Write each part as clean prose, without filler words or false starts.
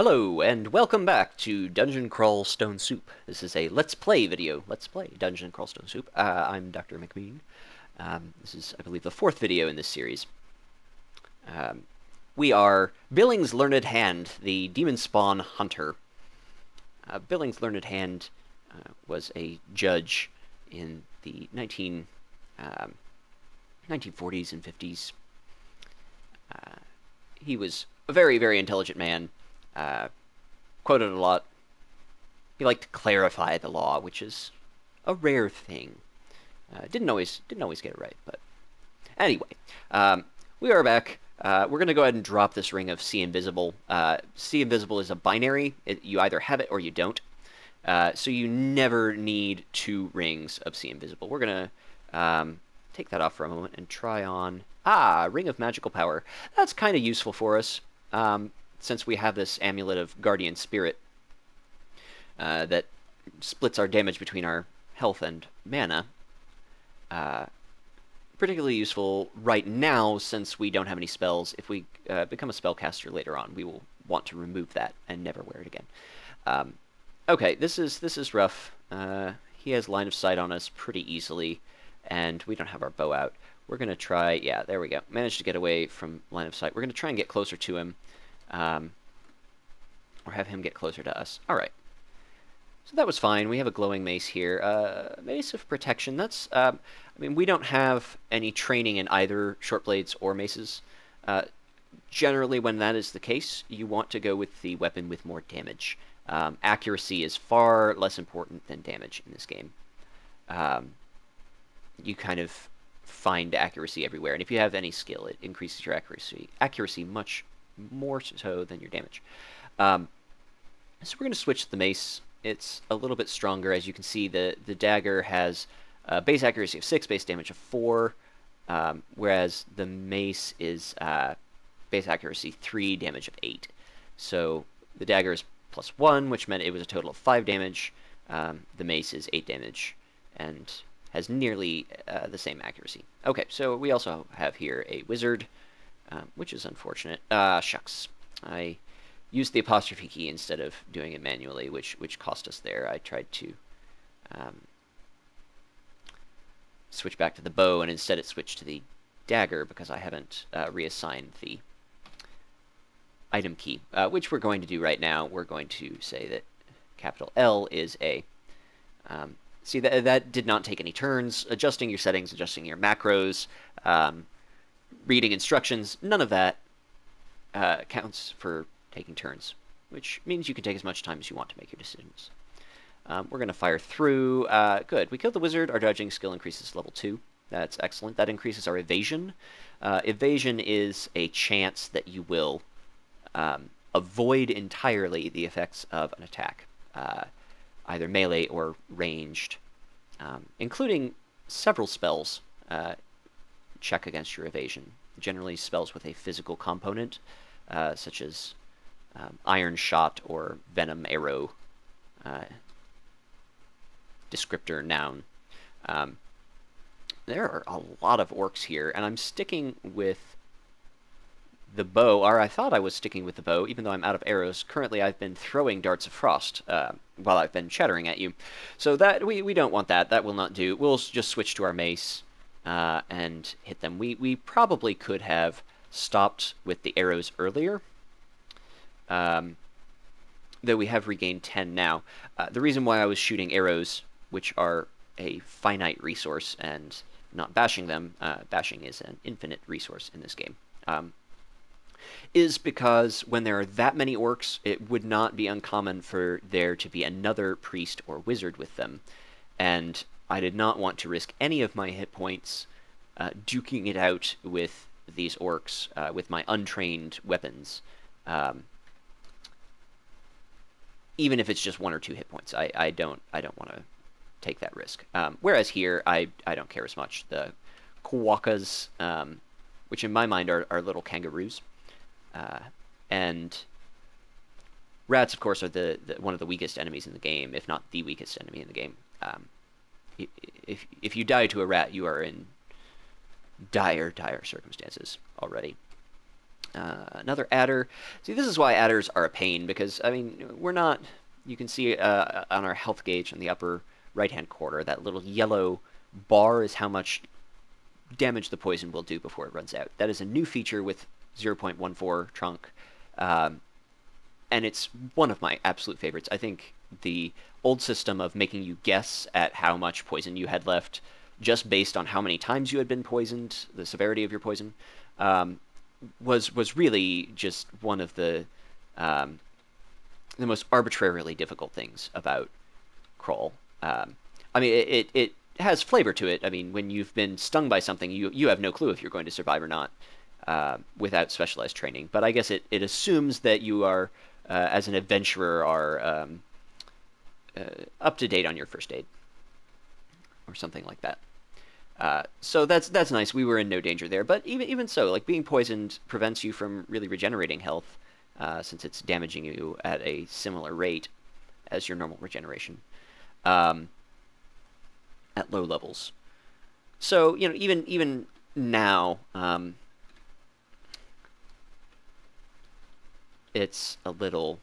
Hello, and welcome back to Dungeon Crawl Stone Soup. This is a Let's Play video. Let's Play Dungeon Crawl Stone Soup. I'm Dr. McMean. This is, I believe, the fourth video in this series. We are Billing's Learned Hand, the Demonspawn Hunter. Billing's Learned Hand was a judge in the 1940s and 50s. He was a very, very intelligent man. Quoted a lot. He liked to clarify the law, which is a rare thing. Didn't always get it right, but anyway, we are back. We're gonna go ahead and drop this ring of See Invisible. See Invisible is a binary. You either have it or you don't. So you never need two rings of See Invisible. We're gonna take that off for a moment and try on Ring of Magical Power. That's kind of useful for us. Since we have this Amulet of Guardian Spirit that splits our damage between our health and mana. Particularly useful right now since we don't have any spells. If we become a spellcaster later on, we will want to remove that and never wear it again. Okay, this is rough. He has line of sight on us pretty easily, and we don't have our bow out. We're going to try, yeah, there we go. Managed to get away from line of sight. We're going to try and get closer to him. Or have him get closer to us. Alright. So that was fine. We have a glowing mace here. Mace of Protection. That's, I mean, we don't have any training in either short blades or maces. Generally, when that is the case, you want to go with the weapon with more damage. Accuracy is far less important than damage in this game. You kind of find accuracy everywhere, and if you have any skill, it increases your accuracy much more so than your damage. So we're going to switch to the mace. It's a little bit stronger. As you can see, the dagger has base accuracy of 6, base damage of 4, whereas the mace is base accuracy 3, damage of 8. So the dagger is +1, which meant it was a total of 5 damage. The mace is 8 damage and has nearly the same accuracy. Okay, so we also have here a wizard, which is unfortunate. Shucks. I used the apostrophe key instead of doing it manually, which cost us there. I tried to switch back to the bow, and instead it switched to the dagger because I haven't reassigned the item key, which we're going to do right now. We're going to say that capital L is A. See, that did not take any turns. Adjusting your settings, adjusting your macros, reading instructions, none of that counts for taking turns, which means you can take as much time as you want to make your decisions. We're going to fire through. Good. We killed the wizard. Our dodging skill increases to level 2. That's excellent. That increases our evasion. Evasion is a chance that you will avoid entirely the effects of an attack, either melee or ranged, including several spells check against your evasion. Generally spells with a physical component, such as Iron Shot or Venom Arrow, descriptor noun. There are a lot of orcs here, and I'm sticking with the bow, or I thought I was sticking with the bow, even though I'm out of arrows. Currently, I've been throwing darts of frost while I've been chattering at you. So that we don't want that. That will not do. We'll just switch to our mace and hit them. We probably could have stopped with the arrows earlier, though we have regained 10 now. The reason why I was shooting arrows, which are a finite resource, and not bashing them, bashing is an infinite resource in this game, is because when there are that many orcs, it would not be uncommon for there to be another priest or wizard with them, and I did not want to risk any of my hit points duking it out with these orcs with my untrained weapons, even if it's just 1 or 2 hit points. I don't want to take that risk. Whereas here, I don't care as much. The Kwakas, which in my mind are little kangaroos, and rats, of course, are the one of the weakest enemies in the game, if not the weakest enemy in the game. If you die to a rat, you are in dire circumstances already. Another adder. See, this is why adders are a pain, because, I mean, we're not... You can see on our health gauge in the upper right-hand corner, that little yellow bar is how much damage the poison will do before it runs out. That is a new feature with 0.14 trunk, and it's one of my absolute favorites. I think the old system of making you guess at how much poison you had left just based on how many times you had been poisoned, the severity of your poison, was really just one of the most arbitrarily difficult things about Kroll. I mean, it has flavor to it. I mean, when you've been stung by something, you have no clue if you're going to survive or not without specialized training. But I guess it assumes that you are, as an adventurer, are up to date on your first aid or something like that. So that's nice. We were in no danger there. But even so, like, being poisoned prevents you from really regenerating health, since it's damaging you at a similar rate as your normal regeneration at low levels. So, you know, even now, it's a little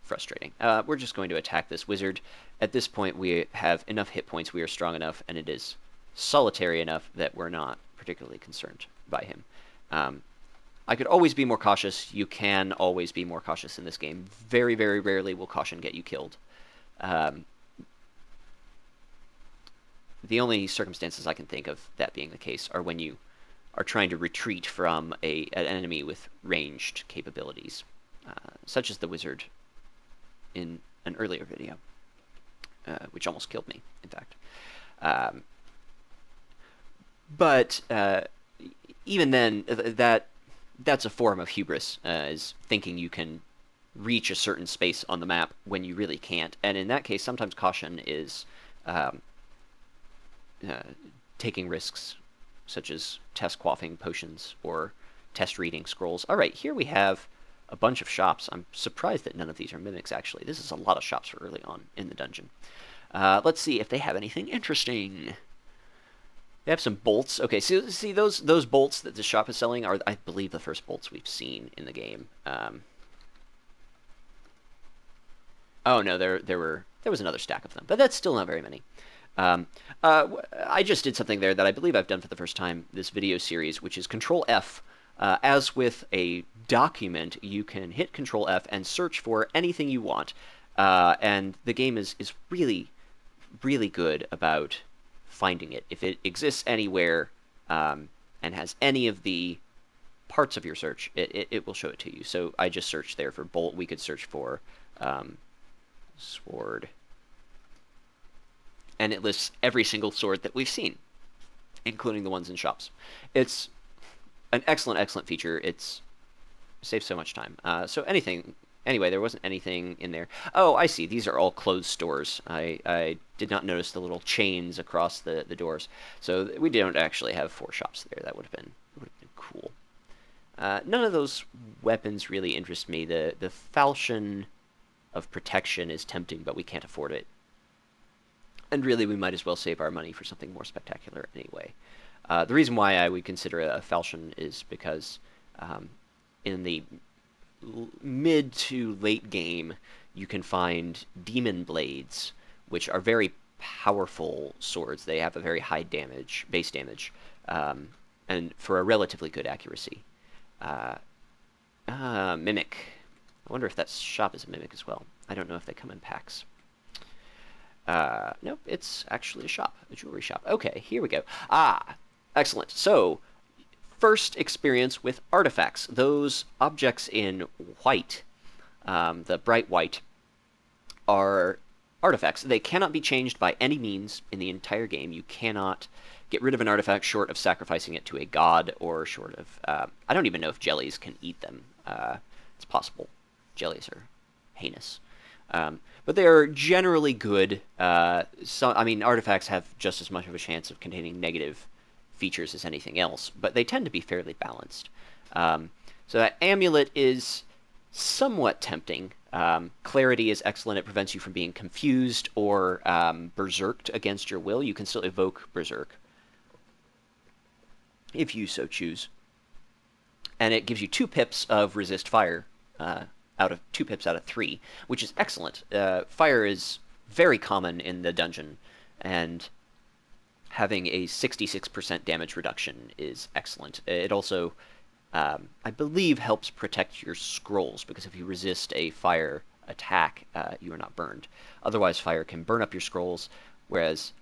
frustrating. We're just going to attack this wizard. At this point, we have enough hit points, we are strong enough, and it is solitary enough that we're not particularly concerned by him. I could always be more cautious. You can always be more cautious in this game. Very, very rarely will caution get you killed. The only circumstances I can think of that being the case are when you are trying to retreat from an enemy with ranged capabilities, such as the wizard in an earlier video, which almost killed me, in fact. But even then, that's a form of hubris, is thinking you can reach a certain space on the map when you really can't. And in that case, sometimes caution is taking risks, such as test quaffing potions or test reading scrolls. All right, here we have a bunch of shops. I'm surprised that none of these are mimics, actually. This is a lot of shops for early on in the dungeon. Let's see if they have anything interesting. They have some bolts. Okay, so see those bolts that the shop is selling are, I believe, the first bolts we've seen in the game. Oh no, there was another stack of them, but that's still not very many. I just did something there that I believe I've done for the first time this video series, which is Control F. As with a document, you can hit Control F and search for anything you want, and the game is really, really good about finding it. If it exists anywhere and has any of the parts of your search, it will show it to you. So I just searched there for bolt. We could search for sword. And it lists every single sword that we've seen, including the ones in shops. It's an excellent, excellent feature. It saves so much time. Anyway, there wasn't anything in there. Oh, I see. These are all closed stores. I did not notice the little chains across the doors. So we don't actually have 4 shops there. That would have been cool. None of those weapons really interest me. The falchion of protection is tempting, but we can't afford it. And really, we might as well save our money for something more spectacular anyway. The reason why I would consider a falchion is because in the mid to late game, you can find demon blades, which are very powerful swords. They have a very high base damage, and for a relatively good accuracy. Mimic. I wonder if that shop is a mimic as well. I don't know if they come in packs. Nope, it's actually a shop, a jewelry shop. Okay, here we go. Excellent. So, first experience with artifacts. Those objects in white, the bright white, are artifacts. They cannot be changed by any means in the entire game. You cannot get rid of an artifact short of sacrificing it to a god, or short of... I don't even know if jellies can eat them. It's possible. Jellies are heinous. But they are generally good. Artifacts have just as much of a chance of containing negative features as anything else, but they tend to be fairly balanced. So that amulet is somewhat tempting. Clarity is excellent. It prevents you from being confused or berserked against your will. You can still evoke berserk if you so choose. and it gives you 2 pips of resist fire out of 2 pips out of 3, which is excellent. Fire is very common in the dungeon, and having a 66% damage reduction is excellent. It also, I believe, helps protect your scrolls, because if you resist a fire attack, you are not burned. Otherwise, fire can burn up your scrolls, whereas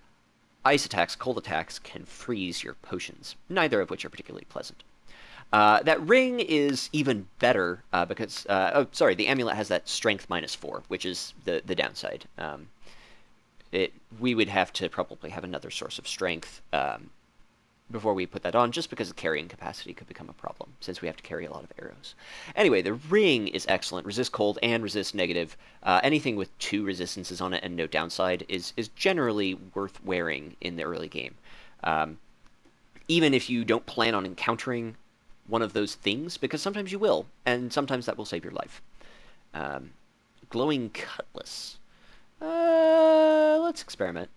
ice attacks, cold attacks, can freeze your potions, neither of which are particularly pleasant. That ring is even better because, the amulet has that strength -4, which is the downside. We would have to probably have another source of strength before we put that on, just because the carrying capacity could become a problem, since we have to carry a lot of arrows. Anyway, the ring is excellent. Resist cold and resist negative. Anything with 2 resistances on it and no downside is generally worth wearing in the early game. Even if you don't plan on encountering one of those things, because sometimes you will, and sometimes that will save your life. Glowing cutlass. Let's experiment.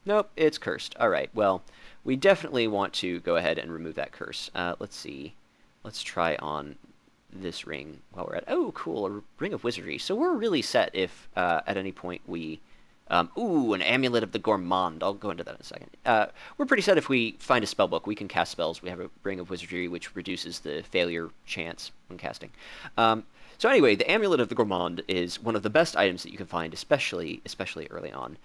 Nope, it's cursed. Alright, well, we definitely want to go ahead and remove that curse. Let's see. Let's try on this ring while we're at... Oh, cool, a ring of wizardry. So we're really set if at any point we... ooh, an amulet of the gourmand. I'll go into that in a second. We're pretty set if we find a spellbook. We can cast spells. We have a ring of wizardry, which reduces the failure chance when casting. So anyway, the amulet of the gourmand is one of the best items that you can find, especially early on.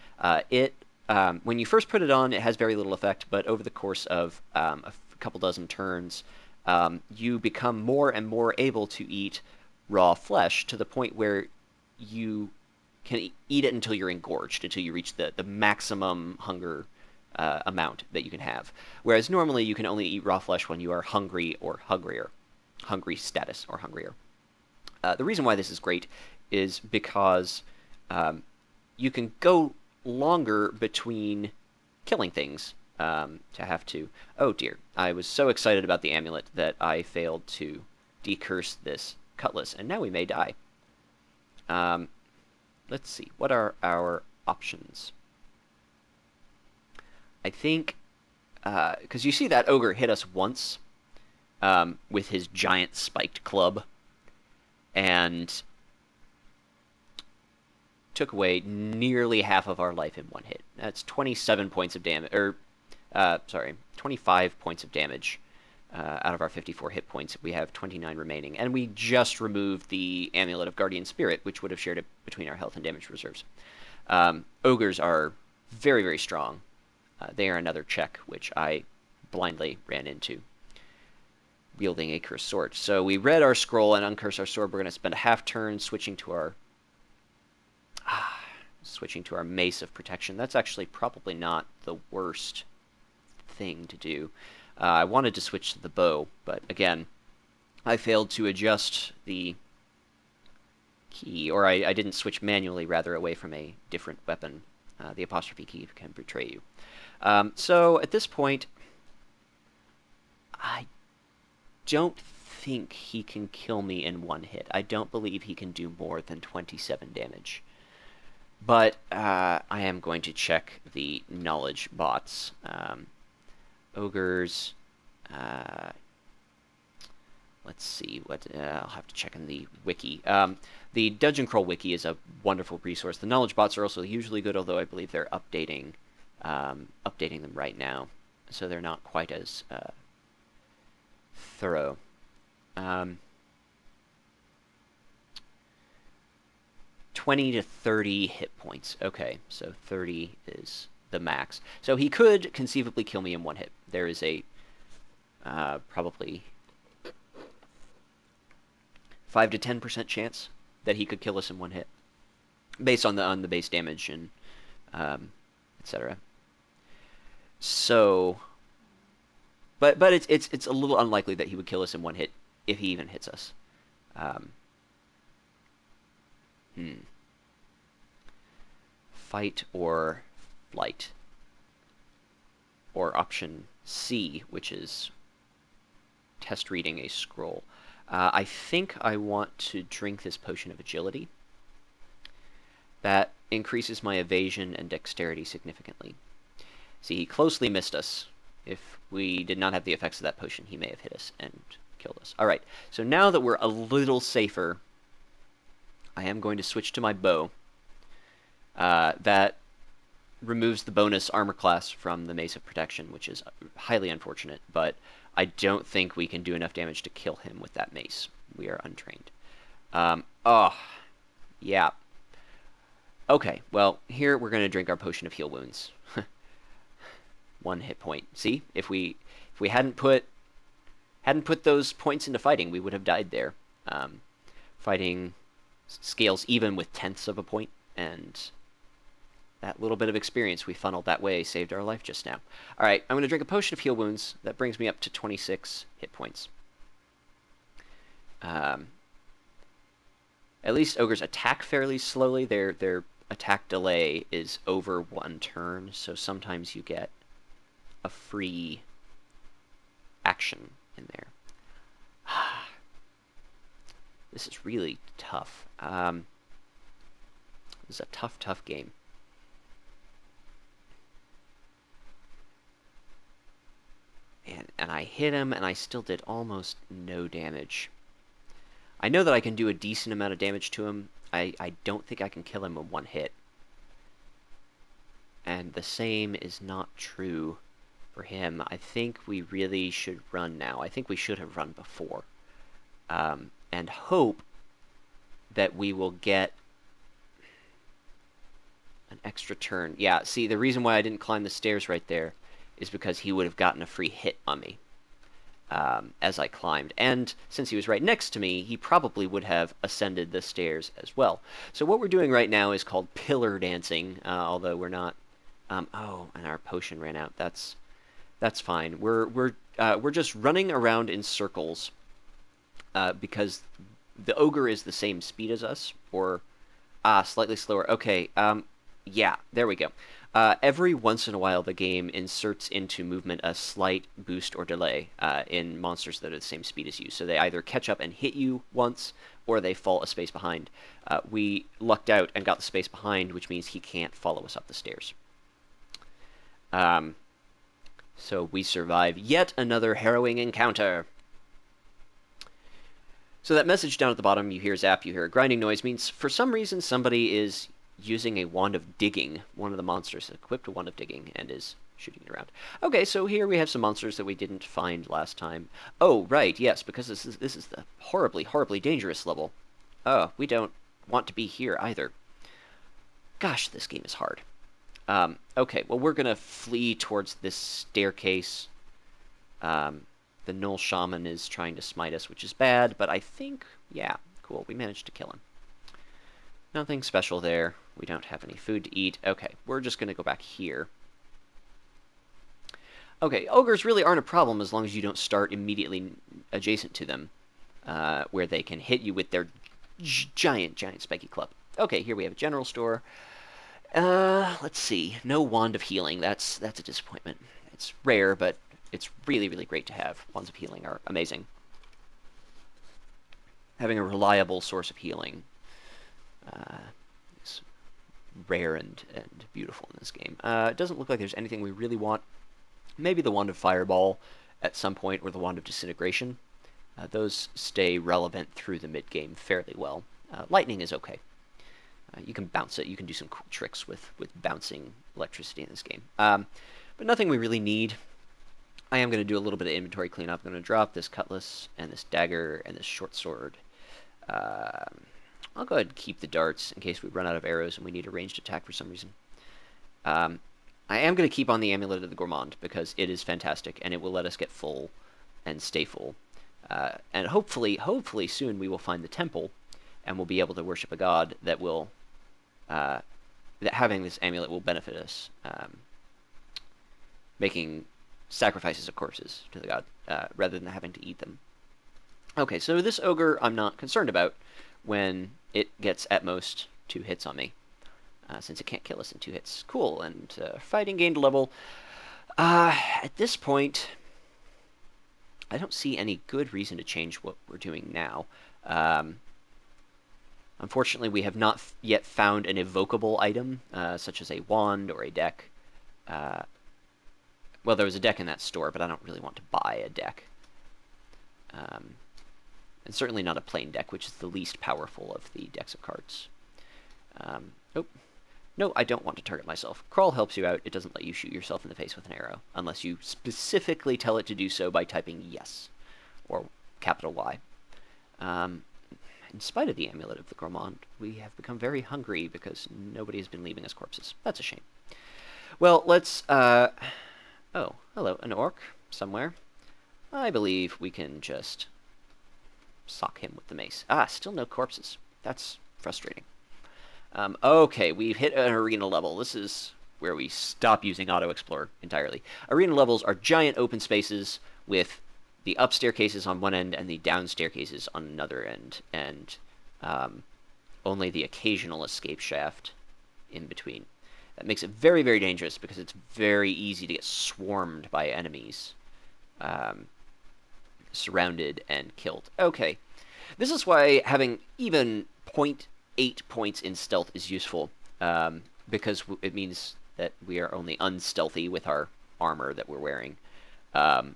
When you first put it on, it has very little effect, but over the course of a couple dozen turns, you become more and more able to eat raw flesh, to the point where you can eat it until you're engorged, until you reach the maximum hunger amount that you can have. Whereas normally you can only eat raw flesh when you are hungry or hungrier. Hungry status or hungrier. The reason why this is great is because you can go longer between killing things to have to... Oh dear, I was so excited about the amulet that I failed to decurse this cutlass, and now we may die. Let's see, what are our options? I think, because you see that ogre hit us once with his giant spiked club, and took away nearly half of our life in one hit. That's 27 points of damage, 25 points of damage out of our 54 hit points. We have 29 remaining, and we just removed the Amulet of Guardian Spirit, which would have shared it between our health and damage reserves. Ogres are very, very strong. They are another check, which I blindly ran into, wielding a cursed sword. So we read our scroll and uncursed our sword. We're going to spend a half turn switching to our Mace of Protection. That's actually probably not the worst thing to do. I wanted to switch to the bow, but again, I failed to adjust the key, or I didn't switch manually, rather, away from a different weapon. The apostrophe key can betray you. So at this point, I don't think he can kill me in one hit. I don't believe he can do more than 27 damage. But I am going to check the knowledge bots. Ogres. Let's see what I'll have to check in the wiki. The Dungeon Crawl wiki is a wonderful resource. The knowledge bots are also usually good, although I believe they're updating them right now, so they're not quite as thorough. 20 to 30 hit points. Okay, so 30 is the max. So he could conceivably kill me in one hit. There is a probably 5 to 10% chance that he could kill us in one hit, based on the base damage and etc. So, but it's a little unlikely that he would kill us in one hit, if he even hits us. Fight or flight, or option C, which is test reading a scroll. I think I want to drink this potion of agility. That increases my evasion and dexterity significantly. See, he closely missed us. If we did not have the effects of that potion, he may have hit us and killed us. All right, so now that we're a little safer, I am going to switch to my bow. That removes the bonus armor class from the Mace of Protection, which is highly unfortunate, but I don't think we can do enough damage to kill him with that mace. We are untrained. Oh, yeah. Okay, well, here we're going to drink our potion of heal wounds. 1 hit point. See, if we hadn't put those points into fighting, we would have died there. Fighting scales even with tenths of a point, and that little bit of experience we funneled that way saved our life just now. All right, I'm going to drink a potion of heal wounds. That brings me up to 26 hit points. At least ogres attack fairly slowly. Their attack delay is over 1 turn, so sometimes you get a free action in there. This is really tough. This is a tough game. And I hit him, and I still did almost no damage. I know that I can do a decent amount of damage to him. I don't think I can kill him in 1 hit. And the same is not true for him. I think we really should run now. I think we should have run before. And hope that we will get an extra turn. Yeah, see, the reason why I didn't climb the stairs right there is because he would have gotten a free hit on me as I climbed. And since he was right next to me, he probably would have ascended the stairs as well. So what we're doing right now is called pillar dancing, although we're not... oh, and our potion ran out. That's fine. We're just running around in circles because the ogre is the same speed as us, or slightly slower. Okay, yeah, there we go. Every once in a while, the game inserts into movement a slight boost or delay in monsters that are the same speed as you. So they either catch up and hit you once, or they fall a space behind. We lucked out and got the space behind, which means he can't follow us up the stairs. So we survive yet another harrowing encounter. So that message down at the bottom, you hear zap, you hear a grinding noise, means for some reason somebody is using a wand of digging. One of the monsters equipped a wand of digging and is shooting it around. Okay, so here we have some monsters that we didn't find last time. Oh, right, yes, because this is the horribly dangerous level. Oh, we don't want to be here either. Gosh, this game is hard. Okay, well, we're going to flee towards this staircase. The Null Shaman is trying to smite us, which is bad, but I think, yeah, cool, we managed to kill him. Nothing special there. We don't have any food to eat. Okay, we're just going to go back here. Okay, ogres really aren't a problem as long as you don't start immediately adjacent to them, where they can hit you with their giant spiky club. Okay, here we have a general store. Let's see. No Wand of Healing. That's a disappointment. It's rare, but it's really great to have. Wands of Healing are amazing. Having a reliable source of healing is rare and beautiful in this game. It doesn't look like there's anything we really want. Maybe the Wand of Fireball at some point, or the Wand of Disintegration. Those stay relevant through the mid-game fairly well. Lightning is okay. You can bounce it. You can do some cool tricks with bouncing electricity in this game. But nothing we really need. I am going to do a little bit of inventory cleanup. I'm going to drop this cutlass and this dagger and this short sword. I'll go ahead and keep the darts in case we run out of arrows and we need a ranged attack for some reason. I am going to keep on the Amulet of the Gourmand because it is fantastic and it will let us get full and stay full. And hopefully soon we will find the temple and we'll be able to worship a god that will... that having this amulet will benefit us. Making sacrifices of corpses to the god rather than having to eat them. Okay, so this ogre I'm not concerned about when it gets at most 2 hits on me, since it can't kill us in 2 hits. Cool, and fighting gained a level. At this point, I don't see any good reason to change what we're doing now. Unfortunately, we have not yet found an evocable item, such as a wand or a deck. Well, there was a deck in that store, but I don't really want to buy a deck. And certainly not a plain deck, which is the least powerful of the decks of cards. Oh, no, I don't want to target myself. Crawl helps you out. It doesn't let you shoot yourself in the face with an arrow, unless you specifically tell it to do so by typing yes, or capital Y. In spite of the Amulet of the Gourmand, we have become very hungry because nobody has been leaving us corpses. That's a shame. Well, let's, oh, hello, an orc somewhere. I believe we can just sock him with the mace. Ah, still no corpses. That's frustrating. Okay, we've hit an arena level. This is where we stop using Auto Explorer entirely. Arena levels are giant open spaces with the up staircases on one end and the down staircases on another end, and only the occasional escape shaft in between. That makes it very, very dangerous because it's very easy to get swarmed by enemies, surrounded and killed. Okay, this is why having even 0.8 points in stealth is useful, because it means that we are only unstealthy with our armor that we're wearing,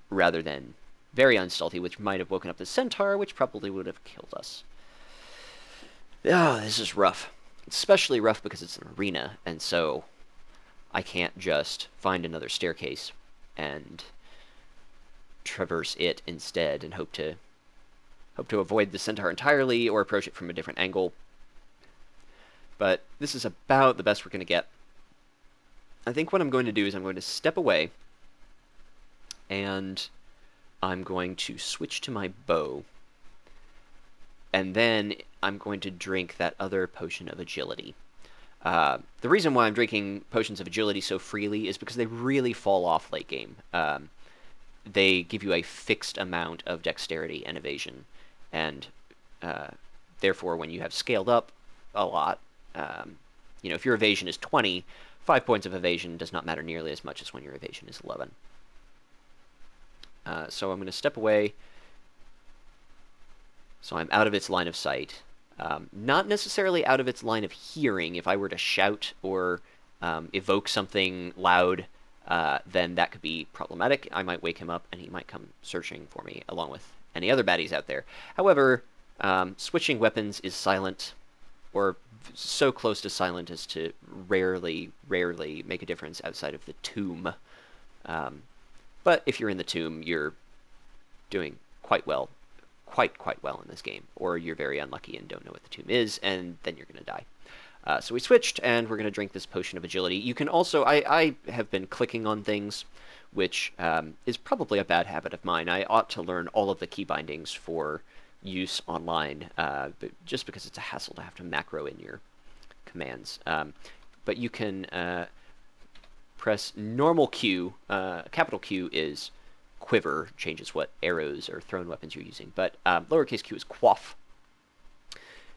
rather than very unstealthy, which might have woken up the centaur, which probably would have killed us. Oh, this is rough. It's especially rough because it's an arena, and so I can't just find another staircase and traverse it instead and hope to avoid the centaur entirely or approach it from a different angle. But this is about the best we're going to get. I think what I'm going to do is I'm going to step away, and I'm going to switch to my bow, and then I'm going to drink that other potion of agility. The reason why I'm drinking potions of agility so freely is because they really fall off late game. They give you a fixed amount of dexterity and evasion, and therefore when you have scaled up a lot, if your evasion is 20, 5 points of evasion does not matter nearly as much as when your evasion is 11. So I'm going to step away so I'm out of its line of sight. Not necessarily out of its line of hearing. If I were to shout or evoke something loud, then that could be problematic. I might wake him up and he might come searching for me along with any other baddies out there. However, switching weapons is silent, or so close to silent as to rarely make a difference outside of the tomb. But if you're in the tomb, you're doing quite well in this game, or you're very unlucky and don't know what the tomb is, and then you're going to die. So we switched, and we're going to drink this potion of agility. You can also, I have been clicking on things, which is probably a bad habit of mine. I ought to learn all of the key bindings for use online, but just because it's a hassle to have to macro in your commands. But you can press normal Q. Capital Q is quiver, changes what arrows or thrown weapons you're using, but lowercase q is quaff,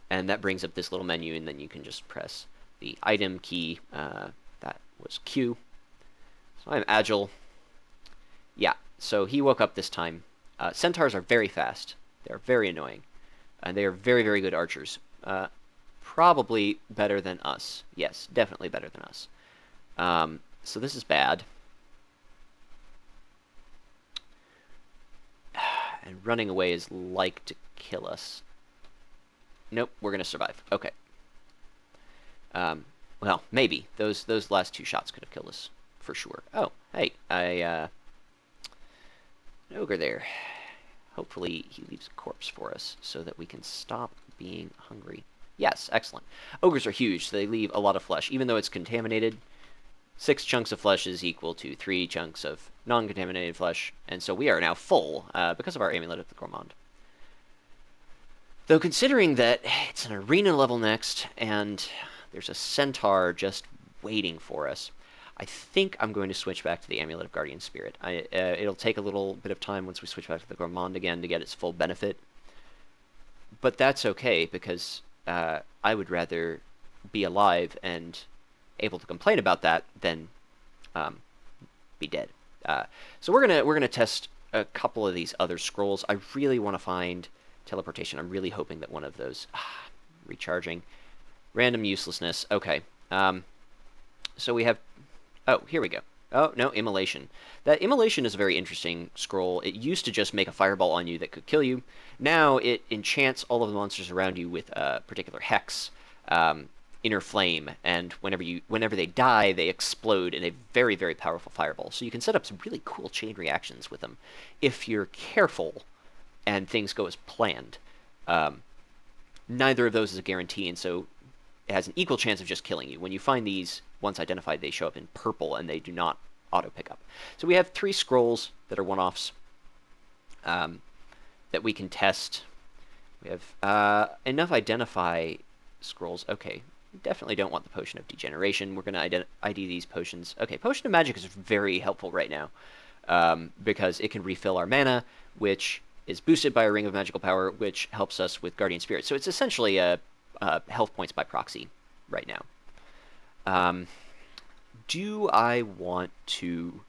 and that brings up this little menu, and then you can just press the item key. That was Q. So I'm agile. Yeah, so he woke up this time. Centaurs are very fast. They're very annoying, and they are very, very good archers. Probably better than us. Yes, definitely better than us. So this is bad. And running away is like to kill us. Nope, we're going to survive. Okay. Well, maybe. Those last two shots could have killed us, for sure. Oh, hey, an ogre there. Hopefully he leaves a corpse for us so that we can stop being hungry. Yes, excellent. Ogres are huge, so they leave a lot of flesh. Even though it's contaminated, 6 chunks of flesh is equal to 3 chunks of non-contaminated flesh, and so we are now full because of our Amulet of the Gourmand. Though considering that it's an arena level next, and there's a centaur just waiting for us, I think I'm going to switch back to the Amulet of Guardian Spirit. It'll take a little bit of time once we switch back to the Gourmand again to get its full benefit, but that's okay, because I would rather be alive and able to complain about that than be dead. So we're gonna test a couple of these other scrolls. I really want to find teleportation. I'm really hoping that one of those recharging, random uselessness. Okay. So we have. Oh, here we go. Oh, no, Immolation. That Immolation is a very interesting scroll. It used to just make a fireball on you that could kill you. Now it enchants all of the monsters around you with a particular hex, um, Inner Flame, and whenever they die, they explode in a very, very powerful fireball. So you can set up some really cool chain reactions with them if you're careful and things go as planned. Um, Neither of those is a guarantee, and so it has an equal chance of just killing you. When you find these, once identified, they show up in purple, and they do not auto pick up. So we have 3 scrolls that are one-offs that we can test. We have enough identify scrolls. Okay, definitely don't want the Potion of Degeneration. We're going to ID these potions. Okay, Potion of Magic is very helpful right now because it can refill our mana, which is boosted by a Ring of Magical Power, which helps us with Guardian Spirit. So it's essentially a health points by proxy right now. Do I want to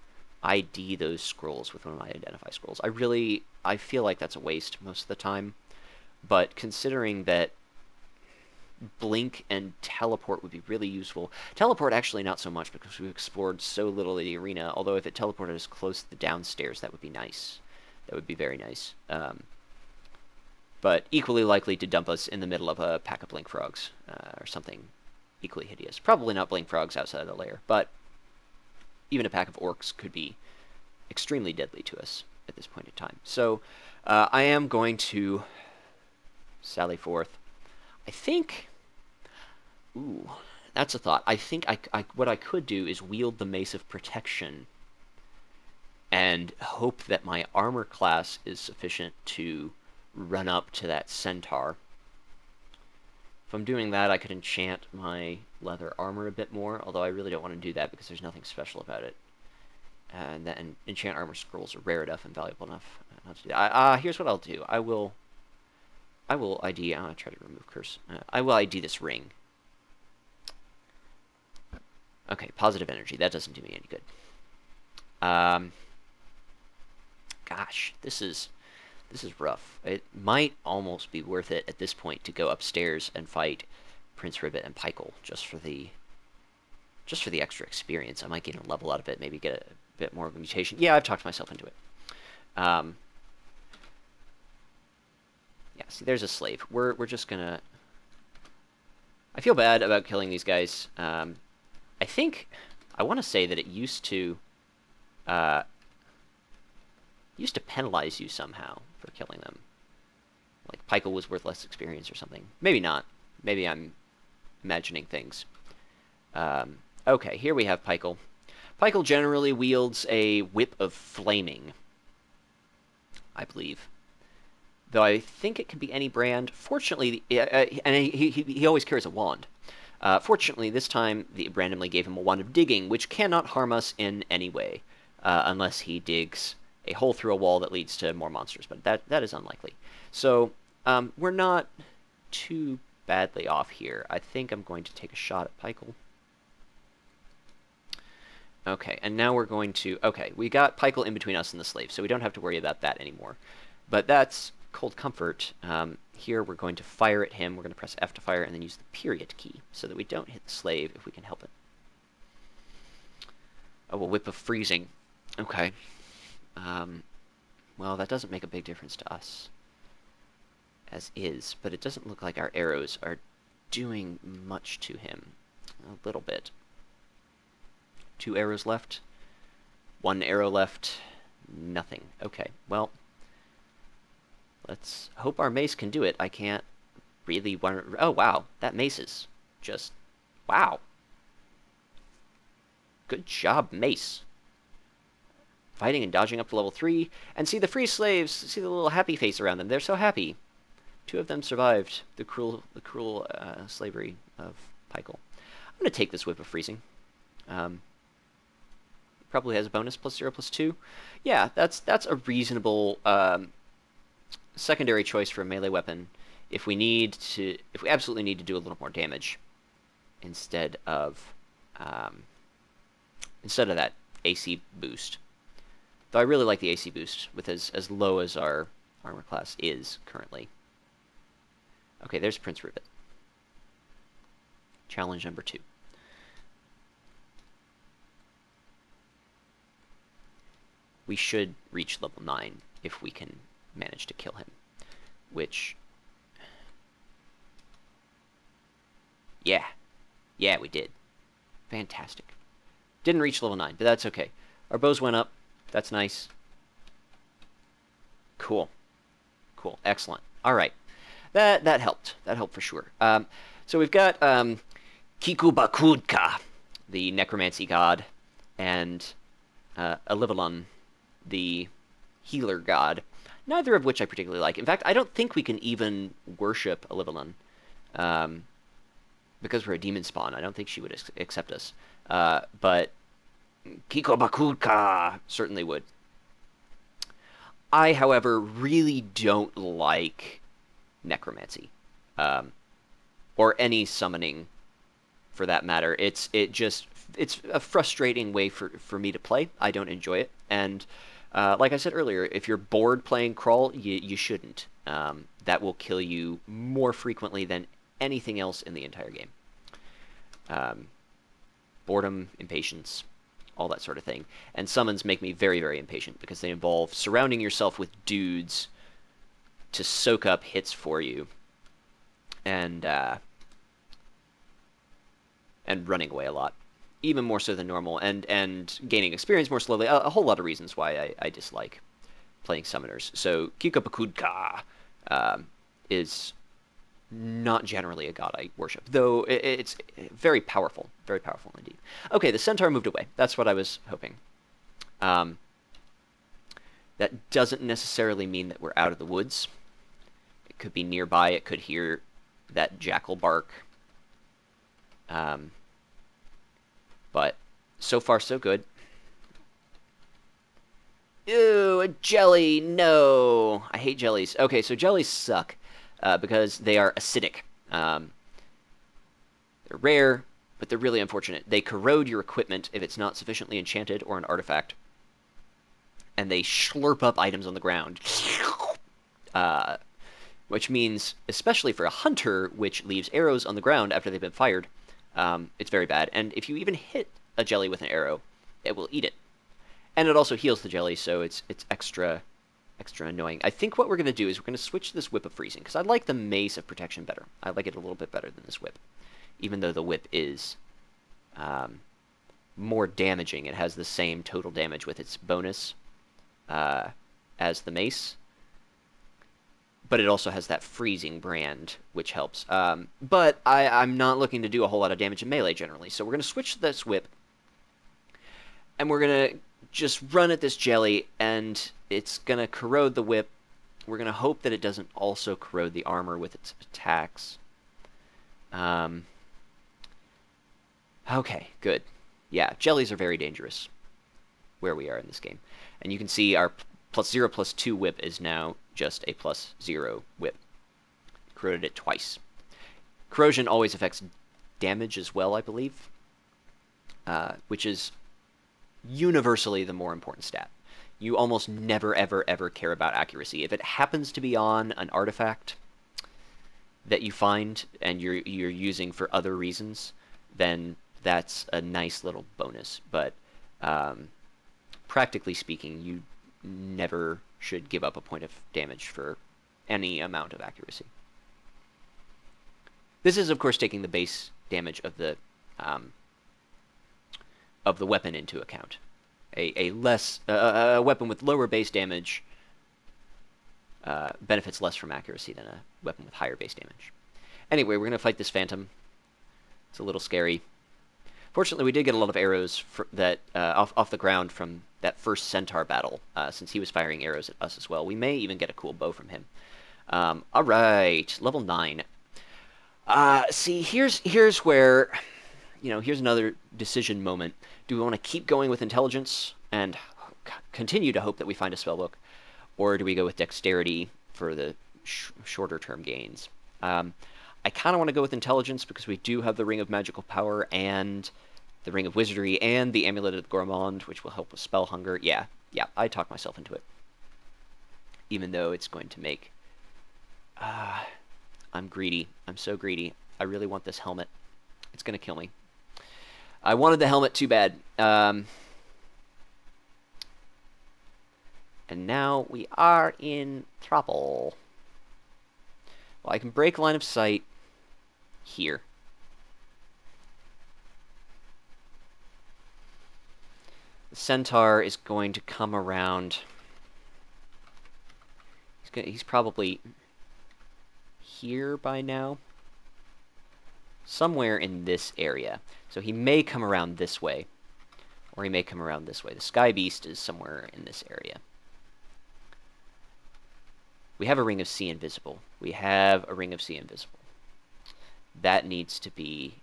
ID those scrolls with one of my identify scrolls? I feel like that's a waste most of the time, but considering that Blink and Teleport would be really useful. Teleport actually not so much because we've explored so little of the arena, although if it teleported us close to the downstairs, that would be nice. That would be very nice. But equally likely to dump us in the middle of a pack of Blink Frogs or something equally hideous. Probably not Blink Frogs outside of the lair, but even a pack of Orcs could be extremely deadly to us at this point in time. So I am going to sally forth. I think... Ooh, that's a thought. I think what I could do is wield the Mace of Protection and hope that my armor class is sufficient to run up to that centaur. If I'm doing that, I could enchant my leather armor a bit more, although I really don't want to do that because there's nothing special about it. And then enchant armor scrolls are rare enough and valuable enough not to do that. Here's what I'll do. I will ID... I'm going to try to remove curse. I will ID this ring. Okay, positive energy. That doesn't do me any good. Gosh, this is rough. It might almost be worth it at this point to go upstairs and fight Prince Ribbit and Pykel just for the extra experience. I might get a level out of it, maybe get a bit more of a mutation. Yeah, I've talked myself into it. Yeah, see, there's a slave. We're just gonna... I feel bad about killing these guys. I think... I want to say that it used to penalize you somehow for killing them. Like, Pykel was worth less experience or something. Maybe not. Maybe I'm imagining things. Okay, here we have Pykel. Pykel generally wields a Whip of Flaming, I believe. Though I think it can be any brand. Fortunately, and he always carries a wand. Fortunately, this time, they randomly gave him a Wand of Digging, which cannot harm us in any way, unless he digs a hole through a wall that leads to more monsters, but that is unlikely. So, we're not too badly off here. I think I'm going to take a shot at Pykel. Okay, and now we're going to... Okay, we got Pykel in between us and the slave, so we don't have to worry about that anymore. But that's Cold Comfort. Here we're going to fire at him. We're going to press F to fire and then use the period key so that we don't hit the slave if we can help it. Oh, a Whip of Freezing. Okay. Well, that doesn't make a big difference to us, as is, but it doesn't look like our arrows are doing much to him. A little bit. 2 arrows left. 1 arrow left. Nothing. Okay, well, let's hope our mace can do it. I can't really want to... Oh, wow, that mace is just... Wow. Good job, mace. Fighting and dodging up to level 3. And see the free slaves, see the little happy face around them. They're so happy. 2 of them survived the cruel slavery of Pykel. I'm going to take this Whip of Freezing. Probably has a bonus +0/+2. Yeah, that's a reasonable secondary choice for a melee weapon if we absolutely need to do a little more damage instead of that AC boost. Though I really like the AC boost with as low as our armor class is currently. Okay, there's Prince Ribbit. Challenge number 2. we should reach level 9 if we can manage to kill him. Which... yeah. Yeah, we did. Fantastic. Didn't reach level 9, but that's okay. Our bows went up. That's nice. Cool. Cool. Excellent. All right. That helped. That helped for sure. So we've got Kikubakudka, the necromancy god, and Alivalon, the healer god, neither of which I particularly like. In fact, I don't think we can even worship Alivalon, because we're a Demonspawn. I don't think she would accept us. But Kikubakudka certainly would. I, however, really don't like necromancy, or any summoning, for that matter. It's a frustrating way for me to play. I don't enjoy it, and like I said earlier, if you're bored playing Crawl, you shouldn't. That will kill you more frequently than anything else in the entire game. Boredom, impatience, all that sort of thing. And summons make me very, very impatient because they involve surrounding yourself with dudes to soak up hits for you, and running away a lot, even more so than normal, and gaining experience more slowly. A whole lot of reasons why I dislike playing summoners. So Kikubakudka is not generally a god I worship, though it's very powerful indeed. Okay, the centaur moved away. That's what I was hoping. That doesn't necessarily mean that we're out of the woods. It could be nearby. It could hear that jackal bark. But so far so good. Ew, a jelly! No! I hate jellies. Okay, so jellies suck. Because they are acidic. They're rare, but they're really unfortunate. They corrode your equipment if it's not sufficiently enchanted or an artifact. And they slurp up items on the ground. Which means, especially for a hunter, which leaves arrows on the ground after they've been fired, it's very bad. And if you even hit a jelly with an arrow, it will eat it. And it also heals the jelly, so it's extra annoying. I think what we're going to do is we're going to switch this Whip of Freezing, because I like the Mace of Protection better. I like it a little bit better than this Whip. Even though the Whip is more damaging. It has the same total damage with its bonus as the Mace. But it also has that Freezing brand, which helps. But I'm not looking to do a whole lot of damage in melee generally, so we're going to switch to this Whip. And we're going to just run at this jelly, and it's going to corrode the Whip. We're going to hope that it doesn't also corrode the armor with its attacks. Okay, good. Yeah, jellies are very dangerous where we are in this game. And you can see our +0/+2 Whip is now just a +0 Whip. Corroded it twice. Corrosion always affects damage as well, I believe, which is universally the more important stat. You almost never, ever, ever care about accuracy. If it happens to be on an artifact that you find and you're using for other reasons, then that's a nice little bonus. But practically speaking, you never should give up a point of damage for any amount of accuracy. This is, of course, taking the base damage of the weapon into account. A weapon with lower base damage benefits less from accuracy than a weapon with higher base damage. Anyway, we're going to fight this phantom. It's a little scary. Fortunately, we did get a lot of arrows off the ground from that first centaur battle, since he was firing arrows at us as well. We may even get a cool bow from him. All right, level 9. See, here's where, here's another decision moment. Do we want to keep going with intelligence and continue to hope that we find a spellbook, or do we go with dexterity for the shorter term gains? I kind of want to go with intelligence because we do have the Ring of Magical Power and the Ring of Wizardry and the Amulet of the Gourmand, which will help with spell hunger. Yeah, I talked myself into it. Even though it's going to make... I'm greedy. I'm so greedy. I really want this helmet. It's going to kill me. I wanted the helmet too bad. And now we are in trouble. Well, I can break line of sight here. The centaur is going to come around. He's probably here by now. Somewhere in this area. So he may come around this way. Or he may come around this way. The Sky Beast is somewhere in this area. We have a Ring of Sea Invisible. We have a Ring of Sea Invisible. That needs to be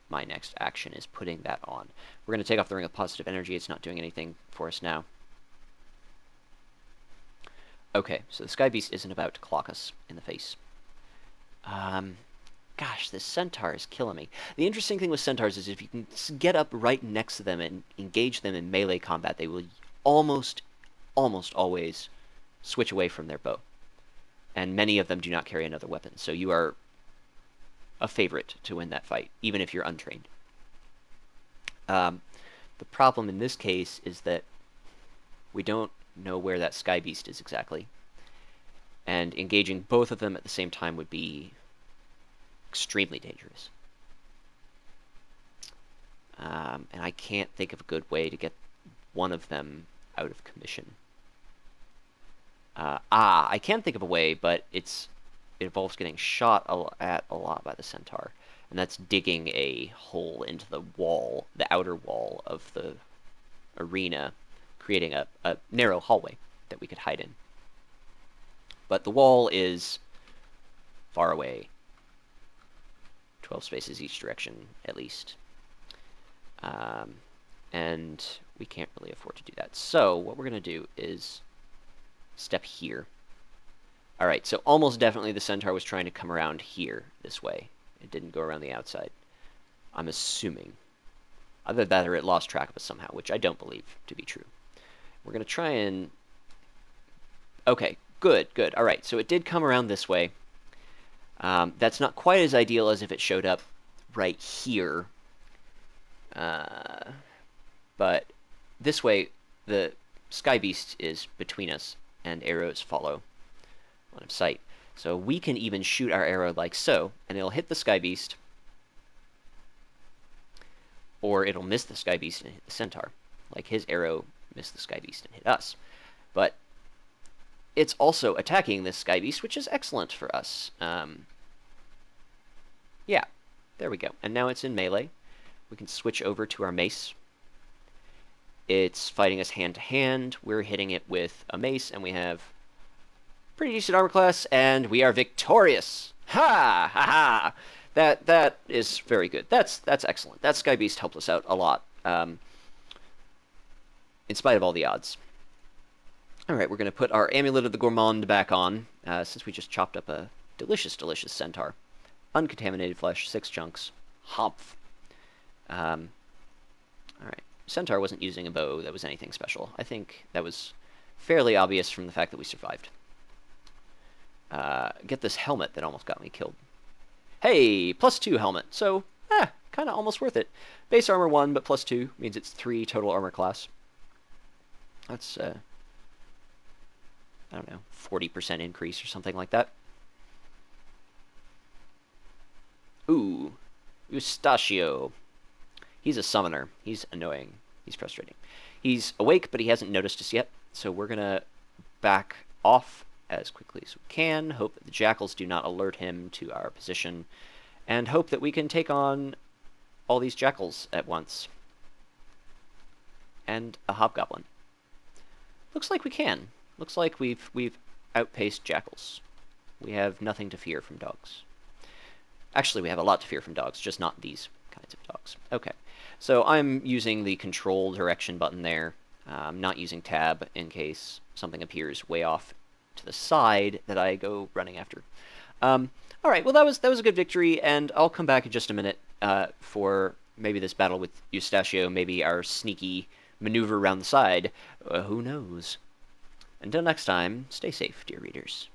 my next action, is putting that on. We're going to take off the Ring of Positive Energy. It's not doing anything for us now. Okay, so the Sky Beast isn't about to clock us in the face. Gosh, this centaur is killing me. The interesting thing with centaurs is if you can get up right next to them and engage them in melee combat, they will almost always switch away from their bow. And many of them do not carry another weapon, so you are a favorite to win that fight, even if you're untrained. The problem in this case is that we don't know where that Sky Beast is exactly. And engaging both of them at the same time would be extremely dangerous. And I can't think of a good way to get one of them out of commission. I can think of a way, but it involves getting shot at a lot by the centaur. And that's digging a hole into the wall, the outer wall of the arena, creating a narrow hallway that we could hide in. But the wall is far away. 12 spaces each direction, at least. And we can't really afford to do that. So what we're going to do is step here. Alright, so almost definitely the centaur was trying to come around here, this way. It didn't go around the outside. I'm assuming. Either that or it lost track of us somehow, which I don't believe to be true. We're going to try and... Okay, good. Alright, so it did come around this way. That's not quite as ideal as if it showed up right here. But this way, the Sky Beast is between us, and arrows follow line of sight. So we can even shoot our arrow like so, and it'll hit the Sky Beast, or it'll miss the Sky Beast and hit the centaur. Like his arrow missed the Sky Beast and hit us. But it's also attacking this Sky Beast, which is excellent for us. Yeah, there we go. And now it's in melee. We can switch over to our mace. It's fighting us hand to hand. We're hitting it with a mace, and we have pretty decent armor class, and we are victorious. Ha ha ha! That is very good. That's excellent. That Sky Beast helped us out a lot, in spite of all the odds. All right, we're going to put our Amulet of the Gourmand back on, since we just chopped up a delicious centaur. Uncontaminated flesh, 6 chunks. Humph. All right. Centaur wasn't using a bow that was anything special. I think that was fairly obvious from the fact that we survived. Get this helmet that almost got me killed. Hey, +2 helmet. So, kind of almost worth it. Base armor 1, but +2 means it's 3 total armor class. That's, I don't know, 40% increase or something like that. Ooh, Eustachio. He's a summoner. He's annoying. He's frustrating. He's awake, but he hasn't noticed us yet, so we're going to back off as quickly as we can, hope that the jackals do not alert him to our position, and hope that we can take on all these jackals at once. And a hobgoblin. Looks like we can. Looks like we've outpaced jackals. We have nothing to fear from dogs. Actually, we have a lot to fear from dogs, just not these kinds of dogs. Okay, so I'm using the control direction button there. I'm not using tab in case something appears way off to the side that I go running after. All right, well, that was a good victory, and I'll come back in just a minute for maybe this battle with Eustachio, maybe our sneaky maneuver around the side. Who knows? Until next time, stay safe, dear readers.